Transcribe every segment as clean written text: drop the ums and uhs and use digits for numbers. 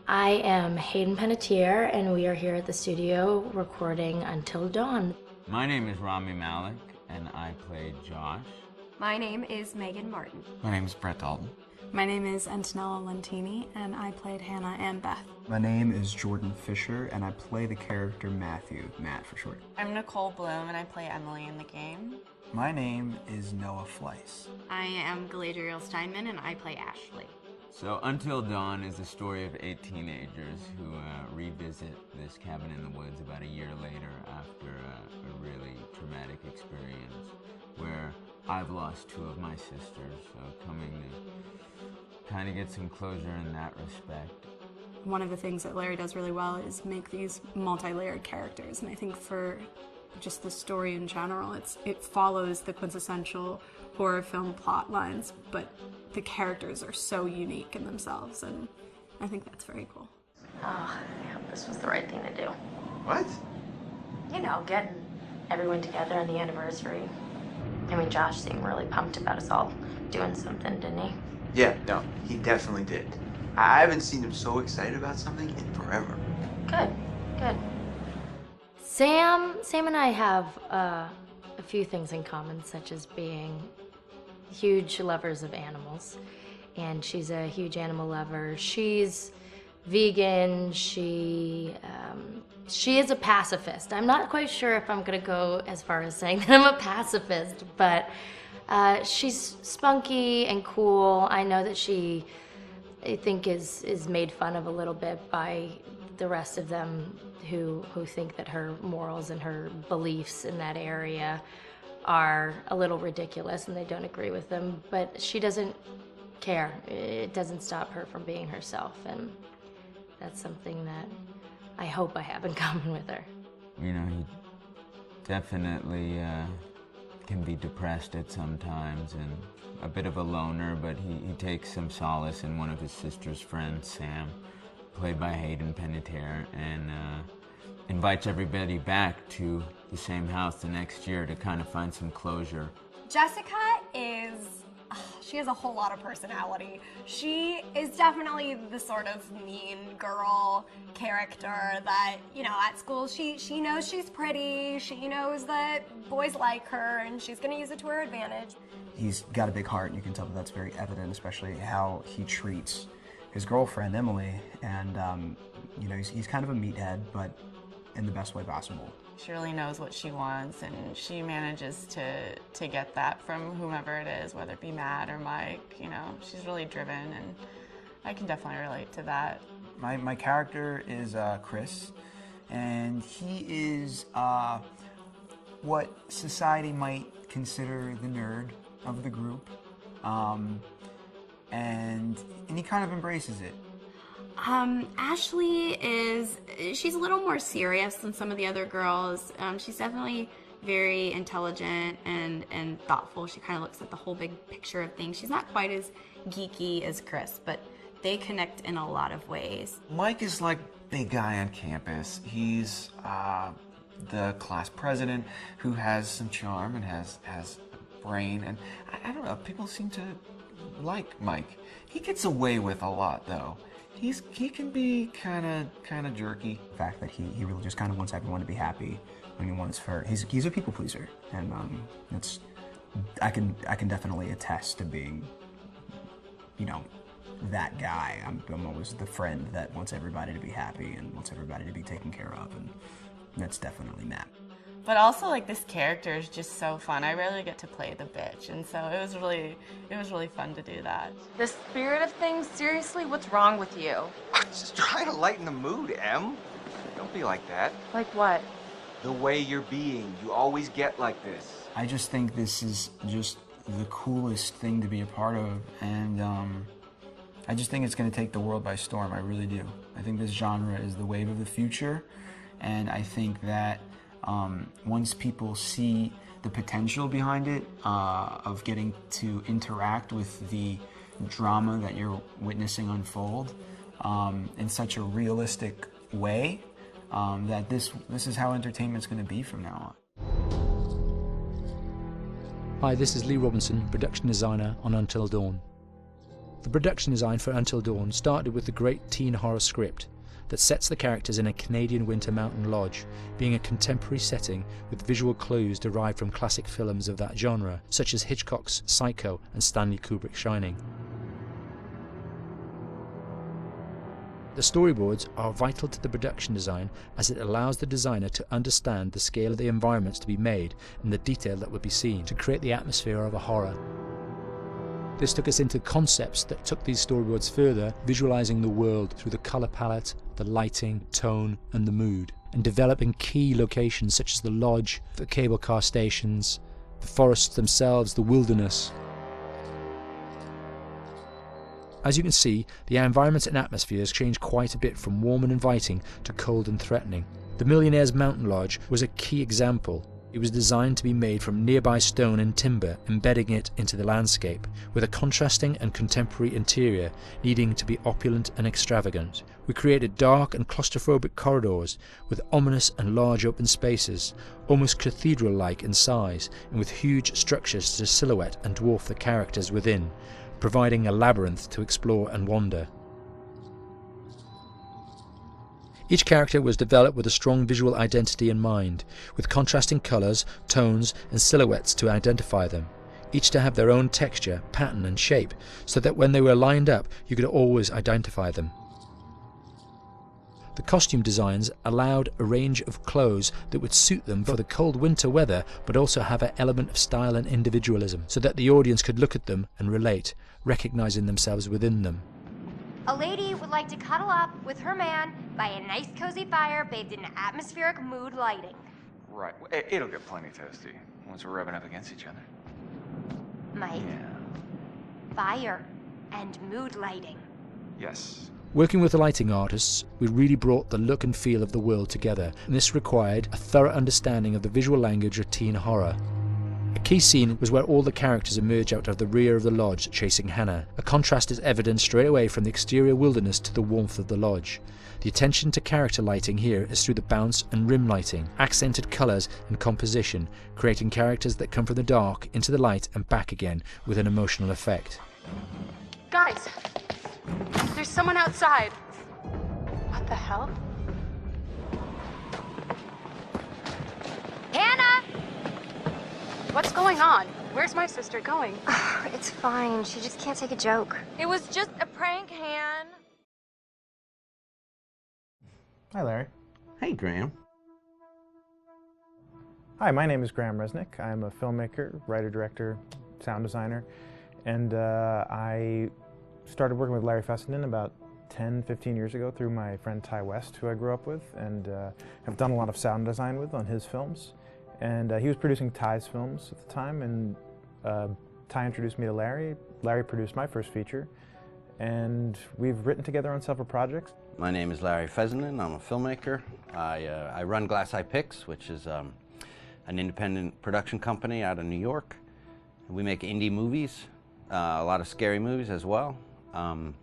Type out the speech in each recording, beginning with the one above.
I am Hayden Panettiere, and we are here at the studio recording Until Dawn. My name is Rami Malek, and I played Josh. My name is Megan Martin. My name is Brett Dalton. My name is Antonella Lentini, and I played Hannah and Beth. My name is Jordan Fisher, and I play the character Matthew, Matt for short. I'm Nicole Bloom, and I play Emily in the game. My name is Noah Fleiss. I am Galadriel Steinman, and I play Ashley. So Until Dawn is the story of 8 teenagers who revisit this cabin in the woods about a year later after a really traumatic experience where I've lost 2 of my sisters, so coming to kind of get some closure in that respect. One of the things that Larry does really well is make these multi-layered characters, and I think for just the story in general, it follows the quintessential horror film plot lines, but the characters are so unique in themselves, and I think that's very cool. Oh, I hope this was the right thing to do. What? You know, getting everyone together on the anniversary. I mean, Josh seemed really pumped about us all doing something, didn't he? Yeah, no, he definitely did. I haven't seen him so excited about something in forever. Good, good. Sam and I have a few things in common, such as being huge lovers of animals, and she's a huge animal lover. She's vegan. She is a pacifist. I'm not quite sure if I'm gonna go as far as saying that I'm a pacifist, but she's spunky and cool. I know that she, I think, is made fun of a little bit by the rest of them who think that her morals and her beliefs in that area are a little ridiculous and they don't agree with them, but she doesn't care. It doesn't stop her from being herself, and that's something that I hope I have in common with her. You know, he definitely can be depressed at some times and a bit of a loner, but he takes some solace in one of his sister's friends, Sam, played by Hayden Panettiere, and invites everybody back to the same house the next year to kind of find some closure. Jessica she has a whole lot of personality. She is definitely the sort of mean girl character that, you know, at school she knows she's pretty, she knows that boys like her, and she's gonna use it to her advantage. He's got a big heart, and you can tell that that's very evident, especially how he treats his girlfriend, Emily, and, you know, he's kind of a meathead, but in the best way possible. She really knows what she wants, and she manages to get that from whomever it is, whether it be Matt or Mike. You know, she's really driven, and I can definitely relate to that. My character is Chris, and he is what society might consider the nerd of the group, and he kind of embraces it. Ashley she's a little more serious than some of the other girls. She's definitely very intelligent and thoughtful. She kind of looks at the whole big picture of things. She's not quite as geeky as Chris, but they connect in a lot of ways. Mike is like the guy on campus. He's the class president who has some charm and has a brain, and I don't know, people seem to like Mike. He gets away with a lot, though. He can be kind of jerky. The fact that he really just kind of wants everyone to be happy when he wants for he's a people pleaser, and I can definitely attest to being, you know, that guy. I'm always the friend that wants everybody to be happy and wants everybody to be taken care of, and that's definitely Matt. But also, like, this character is just so fun. I rarely get to play the bitch, and so it was really fun to do that. The spirit of things, seriously, what's wrong with you? I'm just trying to lighten the mood, Em. Don't be like that. Like what? The way you're being. You always get like this. I just think this is just the coolest thing to be a part of, and I just think it's going to take the world by storm. I really do. I think this genre is the wave of the future, and I think that once people see the potential behind it, of getting to interact with the drama that you're witnessing unfold in such a realistic way, that this is how entertainment's going to be from now on. Hi, this is Lee Robinson, production designer on Until Dawn. The production design for Until Dawn started with the great teen horror script that sets the characters in a Canadian winter mountain lodge, being a contemporary setting with visual clues derived from classic films of that genre, such as Hitchcock's Psycho and Stanley Kubrick's Shining. The storyboards are vital to the production design, as it allows the designer to understand the scale of the environments to be made and the detail that would be seen to create the atmosphere of a horror. This took us into concepts that took these storyboards further, visualizing the world through the color palette, the lighting, tone, and the mood, and developing key locations such as the lodge, the cable car stations, the forests themselves, the wilderness. As you can see, the environments and atmospheres change quite a bit from warm and inviting to cold and threatening. The Millionaire's Mountain Lodge was a key example. It was designed to be made from nearby stone and timber, embedding it into the landscape, with a contrasting and contemporary interior needing to be opulent and extravagant. We created dark and claustrophobic corridors with ominous and large open spaces, almost cathedral-like in size, and with huge structures to silhouette and dwarf the characters within, providing a labyrinth to explore and wander. Each character was developed with a strong visual identity in mind, with contrasting colours, tones and silhouettes to identify them, each to have their own texture, pattern and shape, so that when they were lined up you could always identify them. The costume designs allowed a range of clothes that would suit them for the cold winter weather, but also have an element of style and individualism, so that the audience could look at them and relate, recognizing themselves within them. A lady would like to cuddle up with her man by a nice cozy fire bathed in atmospheric mood lighting. Right. It'll get plenty toasty once we're rubbing up against each other. Mike, fire and mood lighting. Yes. Working with the lighting artists, we really brought the look and feel of the world together, and this required a thorough understanding of the visual language of teen horror. A key scene was where all the characters emerge out of the rear of the lodge chasing Hannah. A contrast is evident straight away from the exterior wilderness to the warmth of the lodge. The attention to character lighting here is through the bounce and rim lighting, accented colours and composition, creating characters that come from the dark into the light and back again with an emotional effect. Guys, there's someone outside. What the hell? Hannah! What's going on? Where's my sister going? It's fine. She just can't take a joke. It was just a prank, Han. Hi, Larry. Hey, Graham. Hi, my name is Graham Resnick. I'm a filmmaker, writer, director, sound designer, and I started working with Larry Fessenden about 10, 15 years ago through my friend Ty West, who I grew up with, and have done a lot of sound design with on his films. And he was producing Ty's films at the time, and Ty introduced me to Larry. Larry produced my first feature, and we've written together on several projects. My name is Larry Fessenden. I'm a filmmaker. I run Glass Eye Pix, which is an independent production company out of New York. We make indie movies, a lot of scary movies as well. I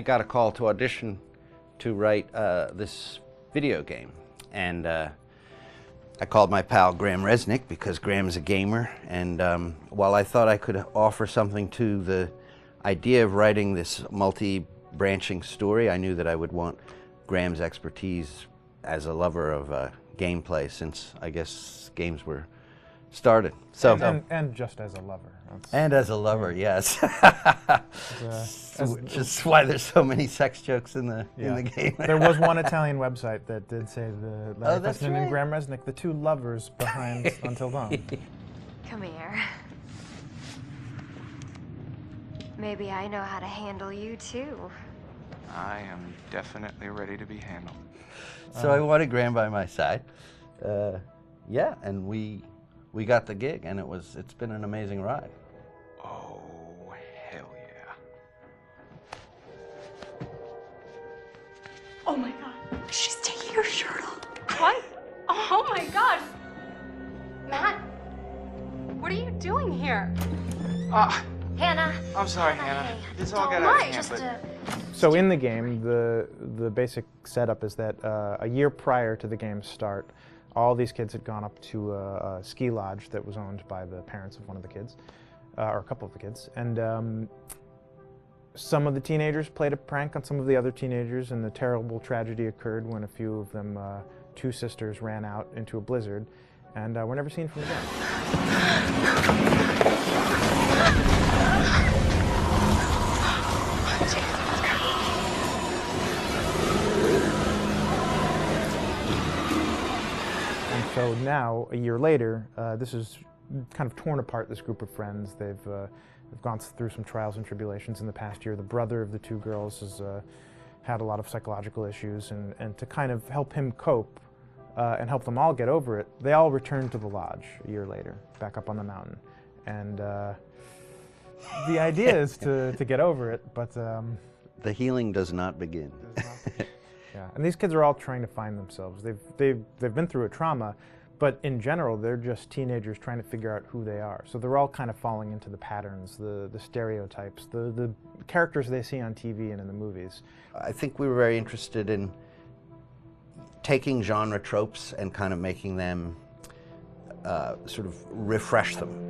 got a call to audition to write this video game. And I called my pal Graham Resnick because Graham is a gamer, and while I thought I could offer something to the idea of writing this multi-branching story, I knew that I would want Graham's expertise as a lover of gameplay, since I guess games were started. So and just as a lover. And as a lover, yes. Just why there's so many sex jokes in the game. There was one Italian website that did say the Larry that's Fessenden right. and Graham Resnick, the two lovers behind Until Dawn. Come here. Maybe I know how to handle you too. I am definitely ready to be handled. So I wanted Graham by my side. Yeah, and we got the gig, and it's been an amazing ride. Oh, hell yeah. Oh my god. She's taking her shirt off. What? Oh my god. Matt, what are you doing here? Hannah. I'm sorry, Hannah. This all got out of hand, but... So in the game, the basic setup is that a year prior to the game's start, all these kids had gone up to a ski lodge that was owned by the parents of one of the kids. or a couple of the kids. And some of the teenagers played a prank on some of the other teenagers, and the terrible tragedy occurred when a few of them, 2 sisters, ran out into a blizzard, and were never seen from again. And so now, a year later, this is kind of torn apart, this group of friends. They've gone through some trials and tribulations in the past year. The brother of the 2 girls has had a lot of psychological issues, and to kind of help him cope and help them all get over it, they all returned to the lodge a year later, back up on the mountain. And the idea is to get over it, but... the healing does not begin. Yeah, and these kids are all trying to find themselves. They've been through a trauma, but in general, they're just teenagers trying to figure out who they are. So they're all kind of falling into the patterns, the stereotypes, the characters they see on TV and in the movies. I think we were very interested in taking genre tropes and kind of making them sort of refresh them.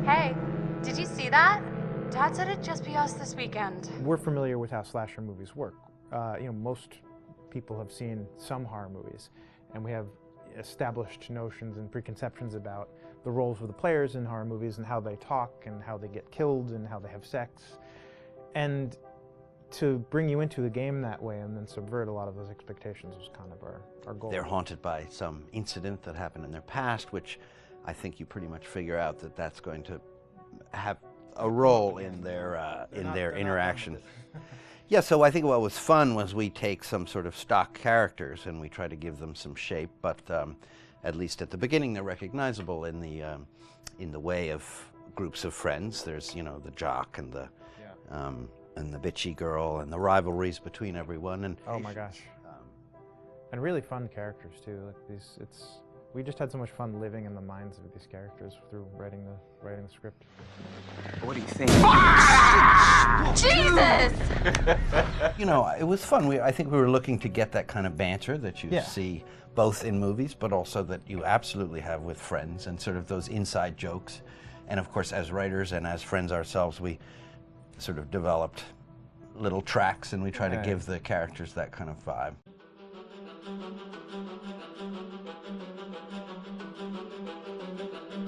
Hey, did you see that? Dad said it'd just be us this weekend. We're familiar with how slasher movies work. Most people have seen some horror movies, and we have established notions and preconceptions about the roles of the players in horror movies and how they talk and how they get killed and how they have sex. And to bring you into the game that way and then subvert a lot of those expectations was kind of our goal. They're haunted by some incident that happened in their past, which I think you pretty much figure out that that's going to have a role in their interaction. Yeah, so I think what was fun was we take some sort of stock characters and we try to give them some shape, but at least at the beginning they're recognizable in the way of groups of friends. There's, you know, the jock and the bitchy girl and the rivalries between everyone. And oh my gosh, and really fun characters too. Like we just had so much fun living in the minds of these characters through writing the script. What do you think? Jesus! You know, it was fun. I think we were looking to get that kind of banter that you see both in movies, but also that you absolutely have with friends, and sort of those inside jokes. And of course, as writers and as friends ourselves, we sort of developed little tracks, and we try to give the characters that kind of vibe.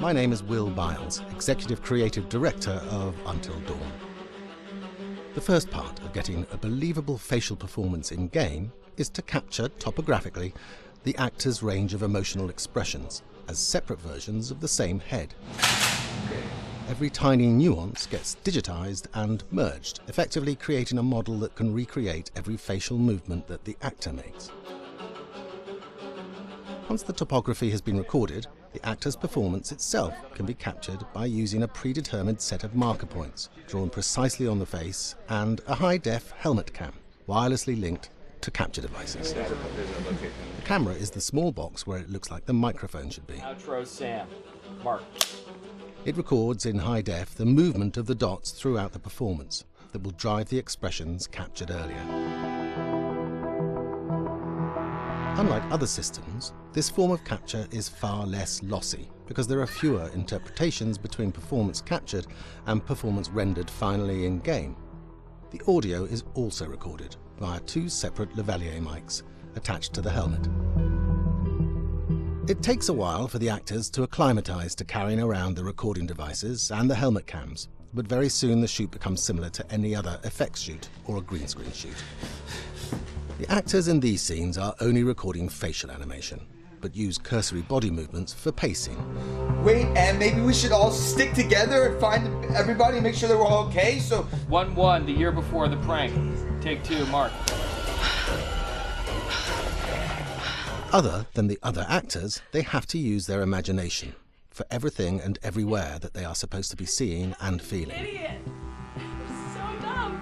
My name is Will Biles, Executive Creative Director of Until Dawn. The first part of getting a believable facial performance in-game is to capture, topographically, the actor's range of emotional expressions as separate versions of the same head. Every tiny nuance gets digitized and merged, effectively creating a model that can recreate every facial movement that the actor makes. Once the topography has been recorded, the actor's performance itself can be captured by using a predetermined set of marker points, drawn precisely on the face, and a high-def helmet cam, wirelessly linked to capture devices. The camera is the small box where it looks like the microphone should be. Outro Sam. Mark. It records in high def the movement of the dots throughout the performance that will drive the expressions captured earlier. Unlike other systems, this form of capture is far less lossy because there are fewer interpretations between performance captured and performance rendered finally in-game. The audio is also recorded via 2 separate lavalier mics attached to the helmet. It takes a while for the actors to acclimatise to carrying around the recording devices and the helmet cams, but very soon the shoot becomes similar to any other effects shoot or a green screen shoot. The actors in these scenes are only recording facial animation, but use cursory body movements for pacing. Wait, and maybe we should all stick together and find everybody and make sure that we're all okay, so... 1-1, the year before the prank. Take 2, Mark. Other than the other actors, they have to use their imagination for everything and everywhere that they are supposed to be seeing and feeling. Idiot! So dumb!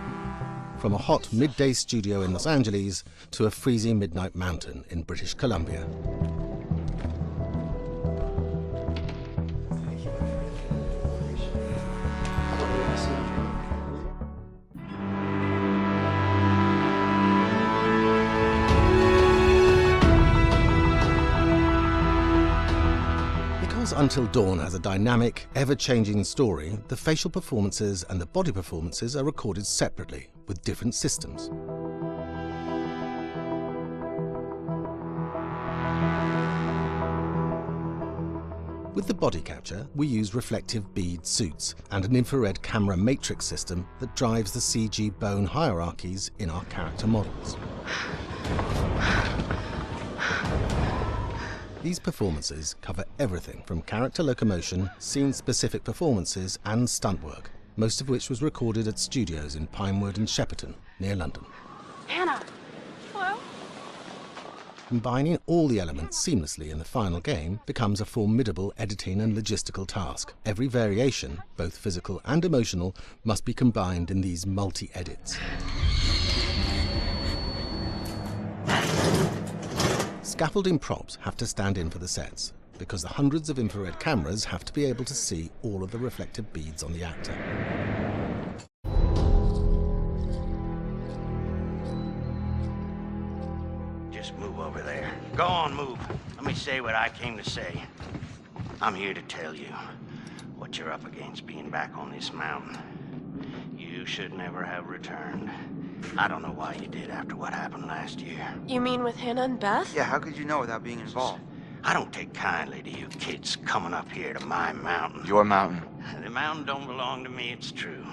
From a hot midday studio in Los Angeles to a freezing midnight mountain in British Columbia. Until Dawn has a dynamic, ever-changing story, the facial performances and the body performances are recorded separately, with different systems. With the body capture, we use reflective bead suits and an infrared camera matrix system that drives the CG bone hierarchies in our character models. These performances cover everything from character locomotion, scene-specific performances and stunt work, most of which was recorded at studios in Pinewood and Shepperton, near London. Hannah! Hello? Combining all the elements seamlessly in the final game becomes a formidable editing and logistical task. Every variation, both physical and emotional, must be combined in these multi-edits. Scaffolding props have to stand in for the sets, because the hundreds of infrared cameras have to be able to see all of the reflective beads on the actor. Just move over there. Go on, move. Let me say what I came to say. I'm here to tell you what you're up against being back on this mountain. You should never have returned. I don't know why you did after what happened last year. You mean with Hannah and Beth? Yeah, how could you know without being involved? I don't take kindly to you kids coming up here to my mountain. Your mountain. The mountain don't belong to me, it's true.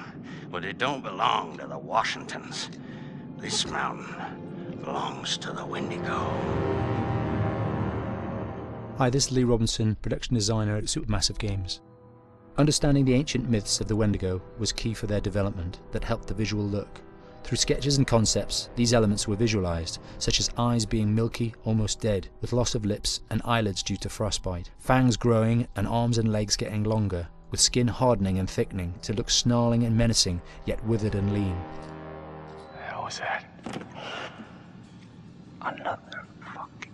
But it don't belong to the Washingtons. This mountain belongs to the Wendigo. Hi, this is Lee Robinson, production designer at Supermassive Games. Understanding the ancient myths of the Wendigo was key for their development that helped the visual look. Through sketches and concepts, these elements were visualized, such as eyes being milky, almost dead, with loss of lips and eyelids due to frostbite, fangs growing and arms and legs getting longer, with skin hardening and thickening to look snarling and menacing, yet withered and lean. What the hell was that? Another fucking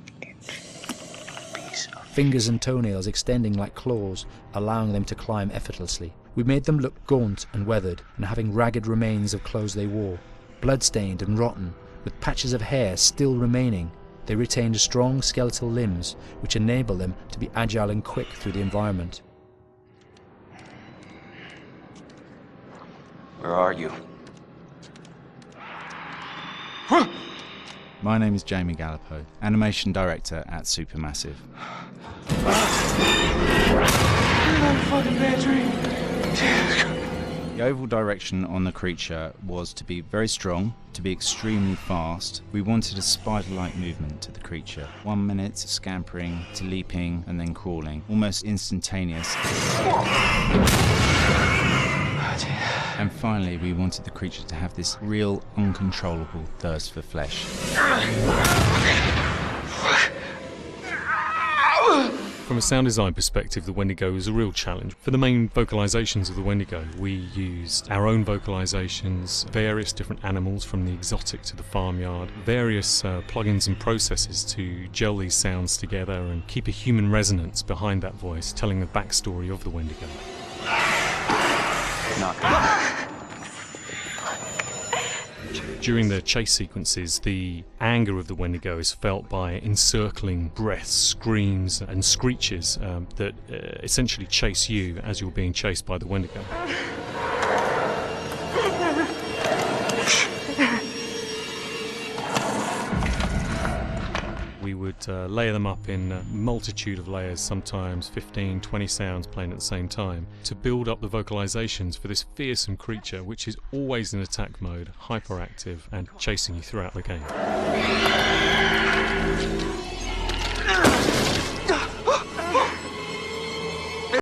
piece of... Fingers and toenails extending like claws, allowing them to climb effortlessly. We made them look gaunt and weathered, and having ragged remains of clothes they wore. Blood-stained and rotten, with patches of hair still remaining, they retained strong skeletal limbs, which enable them to be agile and quick through the environment. Where are you? My name is Jamie Gallipo, animation director at Supermassive. The overall direction on the creature was to be very strong, to be extremely fast. We wanted a spider-like movement to the creature. 1 minute scampering to leaping and then crawling, almost instantaneous. And finally, we wanted the creature to have this real, uncontrollable thirst for flesh. From a sound design perspective, the Wendigo is a real challenge. For the main vocalizations of the Wendigo, we used our own vocalizations, various different animals from the exotic to the farmyard, various plugins and processes to gel these sounds together and keep a human resonance behind that voice, telling the backstory of the Wendigo. During the chase sequences, the anger of the Wendigo is felt by encircling breaths, screams and screeches that essentially chase you as you're being chased by the Wendigo. We would layer them up in a multitude of layers, sometimes 15, 20 sounds playing at the same time, to build up the vocalizations for this fearsome creature which is always in attack mode, hyperactive and chasing you throughout the game.